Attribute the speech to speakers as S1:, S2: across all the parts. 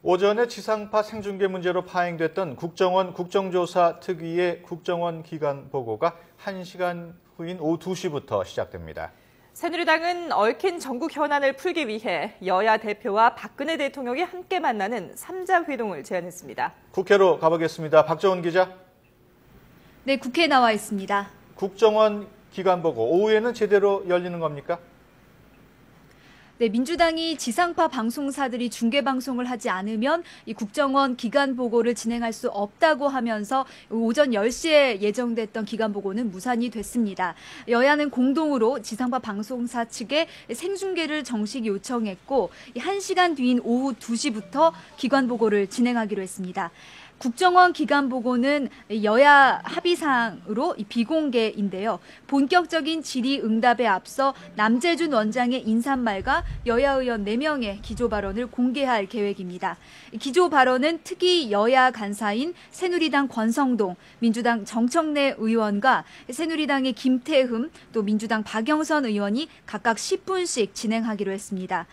S1: 오전에 지상파 생중계 문제로 파행됐던 국정원 국정조사 특위의 국정원 기간 보고가 1시간 후인 오후 2시부터 시작됩니다.
S2: 새누리당은 얽힌 전국 현안을 풀기 위해 여야 대표와 박근혜 대통령이 함께 만나는 3자 회동을 제안했습니다.
S1: 국회로 가보겠습니다. 박정원 기자.
S3: 네, 국회에 나와 있습니다.
S1: 국정원 기간 보고 오후에는 제대로 열리는 겁니까?
S3: 네, 민주당이 지상파 방송사들이 중계방송을 하지 않으면 이 국정원 기간보고를 진행할 수 없다고 하면서 오전 10시에 예정됐던 기간보고는 무산이 됐습니다. 여야는 공동으로 지상파 방송사 측에 생중계를 정식 요청했고 1시간 뒤인 오후 2시부터 기간보고를 진행하기로 했습니다. 국정원 기간보고는 여야 합의사항으로 비공개인데요. 본격적인 질의응답에 앞서 남재준 원장의 인사말과 여야 의원 4명의 기조 발언을 공개할 계획입니다. 기조 발언은 특히 여야 간사인 새누리당 권성동, 민주당 정청래 의원과 새누리당의 김태흠, 또 민주당 박영선 의원이 각각 10분씩 진행하기로 했습니다.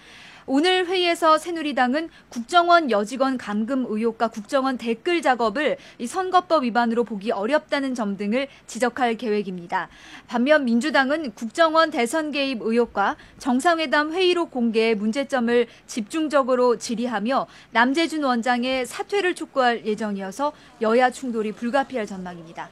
S3: 오늘 회의에서 새누리당은 국정원 여직원 감금 의혹과 국정원 댓글 작업을 선거법 위반으로 보기 어렵다는 점 등을 지적할 계획입니다. 반면 민주당은 국정원 대선 개입 의혹과 정상회담 회의록 공개의 문제점을 집중적으로 질의하며 남재준 원장의 사퇴를 촉구할 예정이어서 여야 충돌이 불가피할 전망입니다.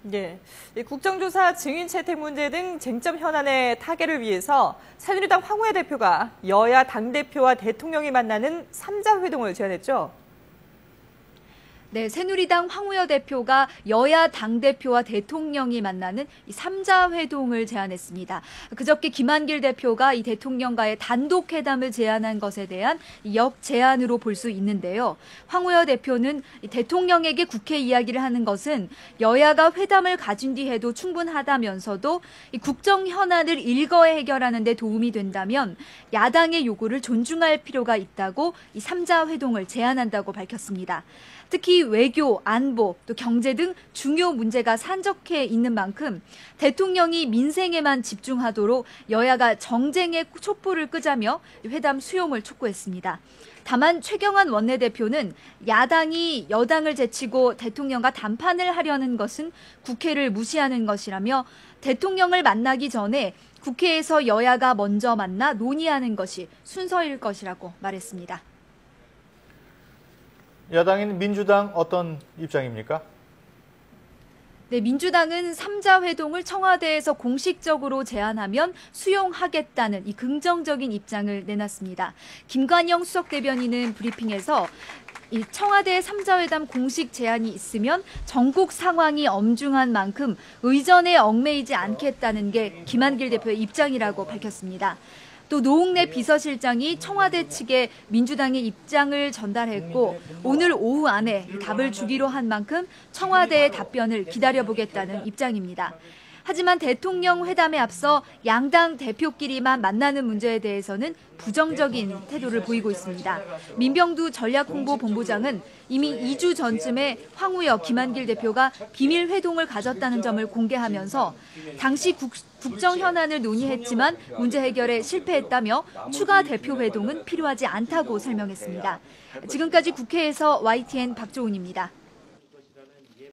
S2: 네, 국정조사 증인 채택 문제 등 쟁점 현안의 타개를 위해서 새누리당 황우여 대표가 여야 당대표와 대통령이 만나는 3자 회동을 제안했죠.
S3: 네, 새누리당 황우여 대표가 여야 당대표와 대통령이 만나는 이 3자 회동을 제안했습니다. 그저께 김한길 대표가 이 대통령과의 단독 회담을 제안한 것에 대한 역제안으로 볼 수 있는데요. 황우여 대표는 대통령에게 국회 이야기를 하는 것은 여야가 회담을 가진 뒤 해도 충분하다면서도 이 국정 현안을 일거에 해결하는 데 도움이 된다면 야당의 요구를 존중할 필요가 있다고 이 3자 회동을 제안한다고 밝혔습니다. 특히 외교, 안보, 또 경제 등 중요 문제가 산적해 있는 만큼 대통령이 민생에만 집중하도록 여야가 정쟁의 촛불을 끄자며 회담 수용을 촉구했습니다. 다만 최경환 원내대표는 야당이 여당을 제치고 대통령과 담판을 하려는 것은 국회를 무시하는 것이라며 대통령을 만나기 전에 국회에서 여야가 먼저 만나 논의하는 것이 순서일 것이라고 말했습니다.
S1: 야당인 민주당 어떤 입장입니까?
S3: 네, 민주당은 3자 회동을 청와대에서 공식적으로 제안하면 수용하겠다는 이 긍정적인 입장을 내놨습니다. 김관영 수석대변인은 브리핑에서 이 청와대 3자 회담 공식 제안이 있으면 전국 상황이 엄중한 만큼 의전에 얽매이지 않겠다는 게 김한길 대표의 입장이라고 밝혔습니다. 또 노웅래 비서실장이 청와대 측에 민주당의 입장을 전달했고 오늘 오후 안에 답을 주기로 한 만큼 청와대의 답변을 기다려보겠다는 입장입니다. 하지만 대통령 회담에 앞서 양당 대표끼리만 만나는 문제에 대해서는 부정적인 태도를 보이고 있습니다. 민병두 전략홍보본부장은 이미 2주 전쯤에 황우여, 김한길 대표가 비밀 회동을 가졌다는 점을 공개하면서 당시 국정 현안을 논의했지만 문제 해결에 실패했다며 추가 대표 회동은 필요하지 않다고 설명했습니다. 지금까지 국회에서 YTN 박조은입니다.